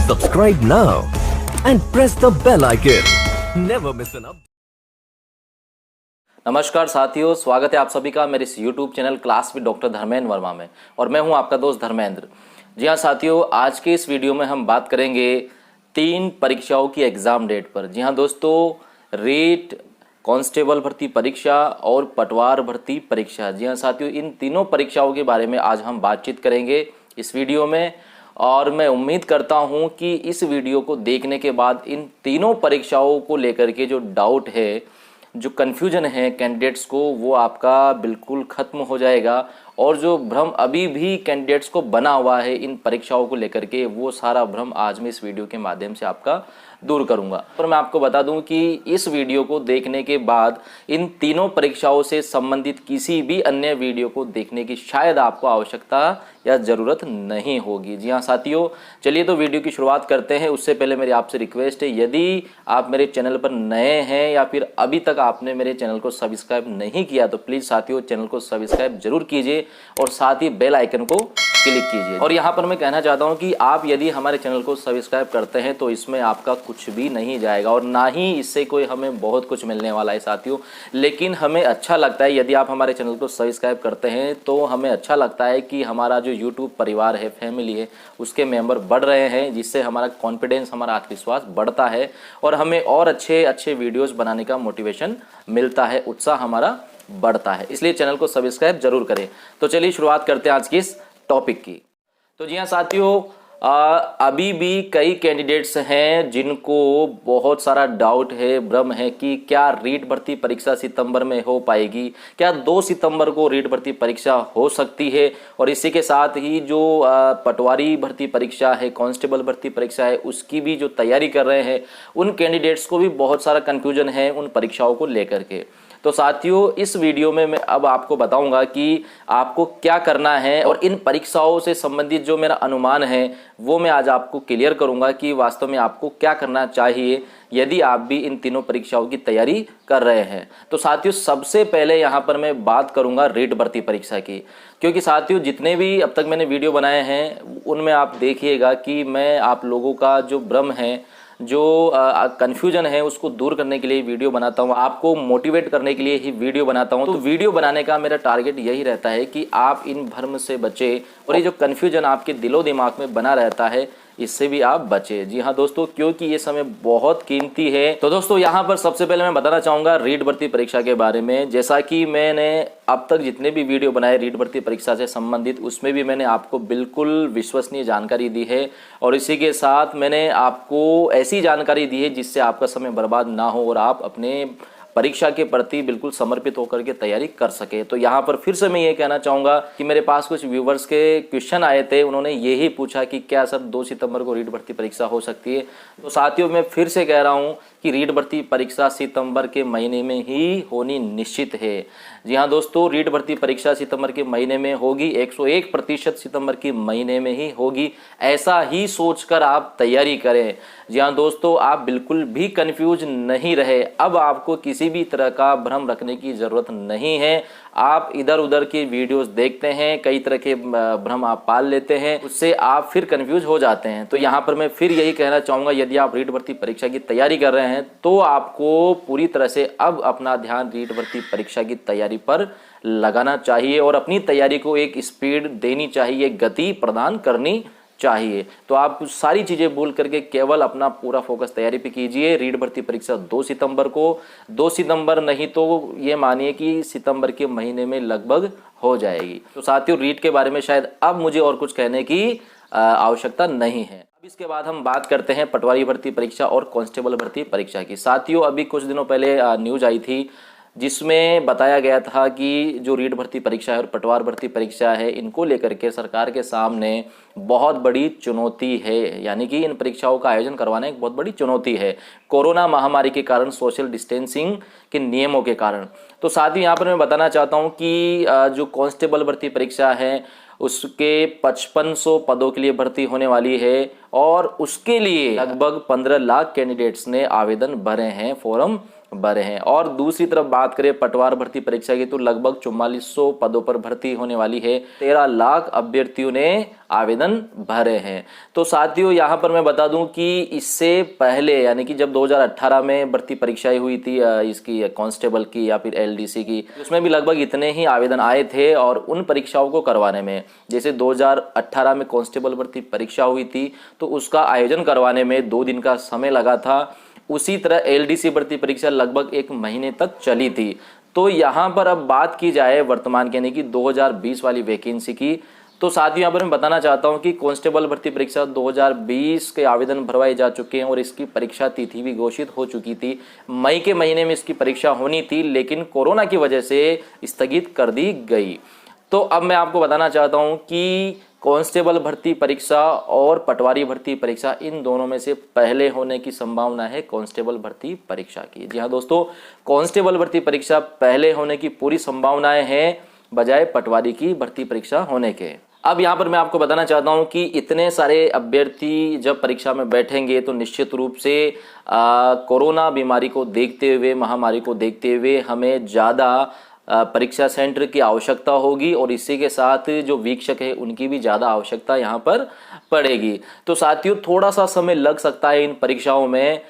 Subscribe now and press the bell icon. Never miss an update. नमस्कार साथियों, स्वागत है आप सभी का मेरे इस YouTube channel class with doctor Dharmendra Verma में। और मैं हूं आपका दोस्त धर्मेंद्र। जी हाँ साथियों, आज के इस वीडियो में हम बात करेंगे 3 परीक्षाओं की एग्ज़ाम डेट पर। जी हाँ दोस्तों, रीट, कांस्टेबल भर्ती परीक्षा और पटवार भर्ती परीक्षा। जी हाँ साथियों, इन तीनों परीक्षाओं के बारे में आज हम बातचीत करेंगे इस वीडियो में। और मैं उम्मीद करता हूं कि इस वीडियो को देखने के बाद इन तीनों परीक्षाओं को लेकर के जो डाउट है, जो कन्फ्यूजन है कैंडिडेट्स को, वो आपका बिल्कुल ख़त्म हो जाएगा। और जो भ्रम अभी भी कैंडिडेट्स को बना हुआ है इन परीक्षाओं को लेकर के, वो सारा भ्रम आज मैं इस वीडियो के माध्यम से आपका दूर करूंगा। पर मैं आपको बता दूं कि इस वीडियो को देखने के बाद इन तीनों परीक्षाओं से संबंधित किसी भी अन्य वीडियो को देखने की शायद आपको आवश्यकता या ज़रूरत नहीं होगी। जी हाँ साथियों, चलिए तो वीडियो की शुरुआत करते हैं। उससे पहले मेरी आपसे रिक्वेस्ट है, यदि आप मेरे चैनल पर नए हैं या फिर अभी तक आपने मेरे चैनल को सब्सक्राइब नहीं किया तो प्लीज़ साथियों चैनल को सब्सक्राइब जरूर कीजिए और साथ ही बेल आइकन को क्लिक कीजिए। और यहाँ पर मैं कहना चाहता हूँ कि आप यदि हमारे चैनल को सब्सक्राइब करते हैं तो इसमें आपका कुछ भी नहीं जाएगा और ना ही इससे कोई हमें बहुत कुछ मिलने वाला है साथियों। लेकिन हमें अच्छा लगता है यदि आप हमारे चैनल को सब्सक्राइब करते हैं, तो हमें अच्छा लगता है कि हमारा जो यूट्यूब परिवार है, फैमिली है, उसके मेंबर बढ़ रहे हैं, जिससे हमारा कॉन्फिडेंस, हमारा आत्मविश्वास बढ़ता है और हमें और अच्छे वीडियोज़ बनाने का मोटिवेशन मिलता है, उत्साह हमारा बढ़ता है। इसलिए चैनल को सब्सक्राइब जरूर करें। तो चलिए शुरुआत करते हैं आज की इस टॉपिक की। तो जी हाँ साथियों, अभी भी कई कैंडिडेट्स हैं जिनको बहुत सारा डाउट है, भ्रम है कि क्या रीट भर्ती परीक्षा सितंबर में हो पाएगी, क्या 2 सितंबर को रीट भर्ती परीक्षा हो सकती है। और इसी के साथ ही जो पटवारी भर्ती परीक्षा है, कांस्टेबल भर्ती परीक्षा है, उसकी भी जो तैयारी कर रहे हैं, उन कैंडिडेट्स को भी बहुत सारा कन्फ्यूजन है उन परीक्षाओं को लेकर के। तो साथियों, इस वीडियो में मैं अब आपको बताऊंगा कि आपको क्या करना है और इन परीक्षाओं से संबंधित जो मेरा अनुमान है वो मैं आज आपको क्लियर करूंगा कि वास्तव में आपको क्या करना चाहिए यदि आप भी इन तीनों परीक्षाओं की तैयारी कर रहे हैं। तो साथियों, सबसे पहले यहाँ पर मैं बात करूंगा रीट भर्ती परीक्षा की, क्योंकि साथियों जितने भी अब तक मैंने वीडियो बनाए हैं उनमें आप देखिएगा कि मैं आप लोगों का जो भ्रम है, जो कन्फ्यूजन है, उसको दूर करने के लिए वीडियो बनाता हूँ, आपको मोटिवेट करने के लिए ही वीडियो बनाता हूँ। तो वीडियो बनाने का मेरा टारगेट यही रहता है कि आप इन भ्रम से बचे और ये जो कन्फ्यूजन आपके दिलो दिमाग में बना रहता है, इससे भी आप बचे। जी हाँ दोस्तों, क्योंकि ये समय बहुत कीमती है। तो दोस्तों, यहाँ पर सबसे पहले मैं बताना चाहूँगा रीट भर्ती परीक्षा के बारे में। जैसा कि मैंने अब तक जितने भी वीडियो बनाए रीट भर्ती परीक्षा से संबंधित, उसमें भी मैंने आपको बिल्कुल विश्वसनीय जानकारी दी है और इसी के साथ मैंने आपको ऐसी जानकारी दी है जिससे आपका समय बर्बाद ना हो और आप अपने परीक्षा के प्रति बिल्कुल समर्पित होकर के तैयारी कर सके। तो यहाँ पर फिर से मैं ये कहना चाहूँगा कि मेरे पास कुछ व्यूवर्स के क्वेश्चन आए थे, उन्होंने यही पूछा कि क्या सर 2 सितंबर को रीट भर्ती परीक्षा हो सकती है। तो साथियों, मैं फिर से कह रहा हूँ कि रीट भर्ती परीक्षा सितंबर के महीने में ही होनी निश्चित है। जी हाँ दोस्तों, रीट भर्ती परीक्षा सितंबर के महीने में होगी, 101% सितंबर के महीने में ही होगी। ऐसा ही सोचकर आप तैयारी करें। जी हाँ दोस्तों, आप बिल्कुल भी कंफ्यूज नहीं रहे। अब आपको किसी भी तरह का भ्रम रखने की ज़रूरत नहीं है। आप इधर उधर की वीडियोस देखते हैं, कई तरह के भ्रम आप पाल लेते हैं, उससे आप फिर कंफ्यूज हो जाते हैं। तो यहाँ पर मैं फिर यही कहना चाहूँगा, यदि आप रीट भर्ती परीक्षा की तैयारी कर रहे हैं तो आपको पूरी तरह से अब अपना ध्यान रीट भर्ती परीक्षा की तैयारी पर लगाना चाहिए और अपनी तैयारी को एक स्पीड देनी चाहिए, गति प्रदान करनी चाहिए। तो आप सारी चीज़ें भूल करके केवल अपना पूरा फोकस तैयारी पे कीजिए। रीट भर्ती परीक्षा 2 सितंबर को, 2 सितंबर नहीं तो ये मानिए कि सितंबर के महीने में लगभग हो जाएगी। तो साथियों, रीट के बारे में शायद अब मुझे और कुछ कहने की आवश्यकता नहीं है। अब इसके बाद हम बात करते हैं पटवारी भर्ती परीक्षा और कांस्टेबल भर्ती परीक्षा की। साथियों, अभी कुछ दिनों पहले न्यूज़ आई थी जिसमें बताया गया था कि जो रीट भर्ती परीक्षा है और पटवार भर्ती परीक्षा है, इनको लेकर के सरकार के सामने बहुत बड़ी चुनौती है, यानी कि इन परीक्षाओं का आयोजन करवाना एक बहुत बड़ी चुनौती है कोरोना महामारी के कारण, सोशल डिस्टेंसिंग के नियमों के कारण। तो साथ ही यहाँ पर मैं बताना चाहता हूँ कि जो कांस्टेबल भर्ती परीक्षा है उसके 5500 पदों के लिए भर्ती होने वाली है और उसके लिए लगभग 15 लाख कैंडिडेट्स ने आवेदन भरे हैं, फॉर्म भरे हैं। और दूसरी तरफ बात करें पटवार भर्ती परीक्षा की तो लगभग 4400 पदों पर भर्ती होने वाली है। 13 लाख अभ्यर्थियों ने आवेदन भरे हैं। तो साथियों यहाँ पर मैं बता दूं कि इससे पहले यानी कि जब 2018 में भर्ती परीक्षाएं हुई थी इसकी कांस्टेबल की या फिर एलडीसी की, उसमें भी लगभग इतने ही आवेदन आए थे। और उन परीक्षाओं को करवाने में, जैसे 2018 में कांस्टेबल भर्ती परीक्षा हुई थी तो उसका आयोजन करवाने में 2 दिन का समय लगा था। उसी तरह एलडीसी भर्ती परीक्षा लगभग 1 महीने तक चली थी। तो यहाँ पर अब बात की जाए वर्तमान के यानी कि 2020 वाली वैकेंसी की, तो साथियों यहाँ पर मैं बताना चाहता हूँ कि कांस्टेबल भर्ती परीक्षा 2020 के आवेदन भरवाए जा चुके हैं और इसकी परीक्षा तिथि भी घोषित हो चुकी थी। मई के महीने में इसकी परीक्षा होनी थी, लेकिन कोरोना की वजह से स्थगित कर दी गई। तो अब मैं आपको बताना चाहता हूँ कि कांस्टेबल भर्ती परीक्षा और पटवारी भर्ती परीक्षा, इन दोनों में से पहले होने की संभावना है कांस्टेबल भर्ती परीक्षा की। जी हाँ दोस्तों, कांस्टेबल भर्ती परीक्षा पहले होने की पूरी संभावनाएं हैं बजाय पटवारी की भर्ती परीक्षा होने के। अब यहाँ पर मैं आपको बताना चाहता हूँ कि इतने सारे अभ्यर्थी जब परीक्षा में बैठेंगे तो निश्चित रूप से कोरोना बीमारी को देखते हुए, महामारी को देखते हुए हमें ज़्यादा परीक्षा सेंटर की आवश्यकता होगी और इसी के साथ जो वीक्षक है उनकी भी ज़्यादा आवश्यकता यहाँ पर पड़ेगी। तो साथियों थोड़ा सा समय लग सकता है इन परीक्षाओं में,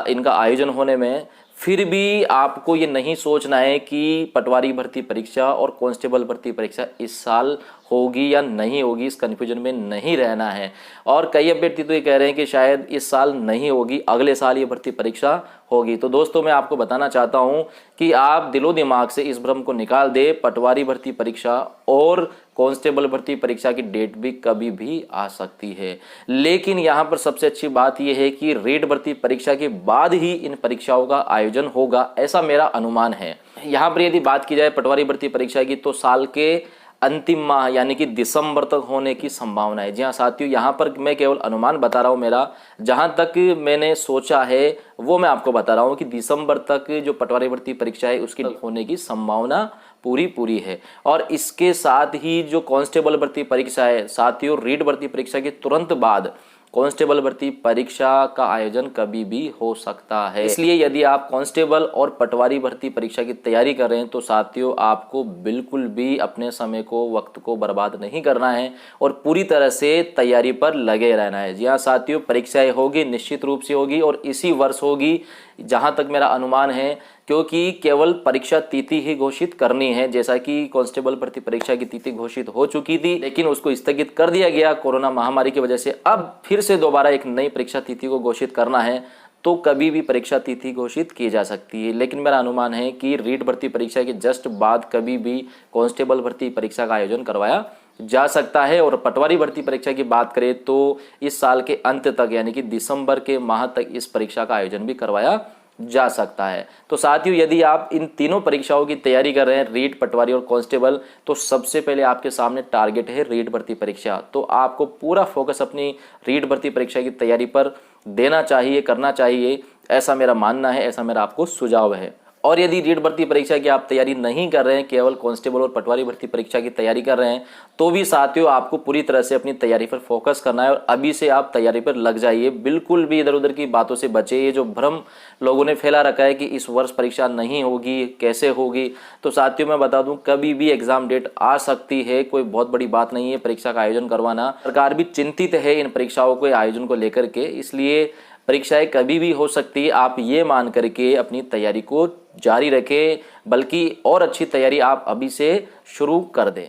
इनका आयोजन होने में। फिर भी आपको ये नहीं सोचना है कि पटवारी भर्ती परीक्षा और कांस्टेबल भर्ती परीक्षा इस साल होगी या नहीं होगी, इस कन्फ्यूजन में नहीं रहना है। और कई अभ्यर्थी तो ये कह रहे हैं कि शायद इस साल नहीं होगी, अगले साल ये भर्ती परीक्षा होगी। तो दोस्तों मैं आपको बताना चाहता हूँ कि आप दिलो दिमाग से इस भ्रम को निकाल दे। पटवारी भर्ती परीक्षा और कांस्टेबल भर्ती परीक्षा की डेट भी कभी भी आ सकती है, लेकिन यहाँ पर सबसे अच्छी बात यह है कि रेड भर्ती परीक्षा के बाद ही इन परीक्षाओं का आयोजन होगा, ऐसा मेरा अनुमान है। यहाँ पर यदि बात की जाए पटवारी भर्ती परीक्षा की तो साल के अंतिम माह यानी कि दिसंबर तक होने की संभावना है। जी हाँ साथियों, यहाँ पर मैं केवल अनुमान बता रहा हूँ, मेरा जहाँ तक मैंने सोचा है वो मैं आपको बता रहा हूँ कि दिसंबर तक जो पटवारी भर्ती परीक्षा है उसकी होने की संभावना पूरी है। और इसके साथ ही जो कांस्टेबल भर्ती परीक्षा है साथियों, रीड भर्ती परीक्षा के तुरंत बाद कांस्टेबल भर्ती परीक्षा का आयोजन कभी भी हो सकता है। इसलिए यदि आप कांस्टेबल और पटवारी भर्ती परीक्षा की तैयारी कर रहे हैं तो साथियों आपको बिल्कुल भी अपने समय को, वक्त को बर्बाद नहीं करना है और पूरी तरह से तैयारी पर लगे रहना है। जी हाँ साथियों, परीक्षाएं होगी, निश्चित रूप से होगी और इसी वर्ष होगी जहां तक मेरा अनुमान है, क्योंकि केवल परीक्षा तिथि ही घोषित करनी है। जैसा कि कांस्टेबल भर्ती परीक्षा की तिथि घोषित हो चुकी थी लेकिन उसको स्थगित कर दिया गया कोरोना महामारी की वजह से। अब फिर से दोबारा एक नई परीक्षा तिथि को घोषित करना है तो कभी भी परीक्षा तिथि घोषित की जा सकती है, लेकिन मेरा अनुमान है कि रीड भर्ती परीक्षा के जस्ट बाद कभी भी कांस्टेबल भर्ती परीक्षा का आयोजन करवाया जा सकता है। और पटवारी भर्ती परीक्षा की बात करें तो इस साल के अंत तक यानी कि दिसंबर के माह तक इस परीक्षा का आयोजन भी करवाया जा सकता है। तो साथियों यदि आप इन तीनों परीक्षाओं की तैयारी कर रहे हैं, रीड, पटवारी और कांस्टेबल, तो सबसे पहले आपके सामने टारगेट है रीड भर्ती परीक्षा। तो आपको पूरा फोकस अपनी रीड भर्ती परीक्षा की तैयारी पर देना चाहिए, करना चाहिए, ऐसा मेरा मानना है, ऐसा मेरा आपको सुझाव है। और यदि रीड भर्ती परीक्षा की आप तैयारी नहीं कर रहे हैं, केवल कांस्टेबल और पटवारी भर्ती परीक्षा की तैयारी कर रहे हैं, तो भी साथियों आपको पूरी तरह से अपनी तैयारी पर फोकस करना है और अभी से आप तैयारी पर लग जाइए। बिल्कुल भी इधर उधर की बातों से बचे। ये जो भ्रम लोगों ने फैला रखा है कि इस वर्ष परीक्षा नहीं होगी, कैसे होगी, तो साथियों मैं बता दूं कभी भी एग्जाम डेट आ सकती है, कोई बहुत बड़ी बात नहीं है परीक्षा का आयोजन करवाना। सरकार भी चिंतित है इन परीक्षाओं के आयोजन को लेकर के, इसलिए परीक्षाएं कभी भी हो सकती है। आप ये मान करके अपनी तैयारी को जारी रखें, बल्कि और अच्छी तैयारी आप अभी से शुरू कर दें।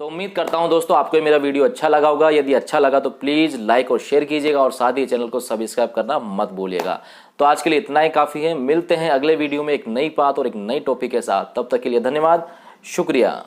तो उम्मीद करता हूं दोस्तों आपको मेरा वीडियो अच्छा लगा होगा। यदि अच्छा लगा तो प्लीज़ लाइक और शेयर कीजिएगा और साथ ही चैनल को सब्सक्राइब करना मत भूलिएगा। तो आज के लिए इतना ही काफ़ी है। मिलते हैं अगले वीडियो में एक नई बात और एक नई टॉपिक के साथ। तब तक के लिए धन्यवाद, शुक्रिया।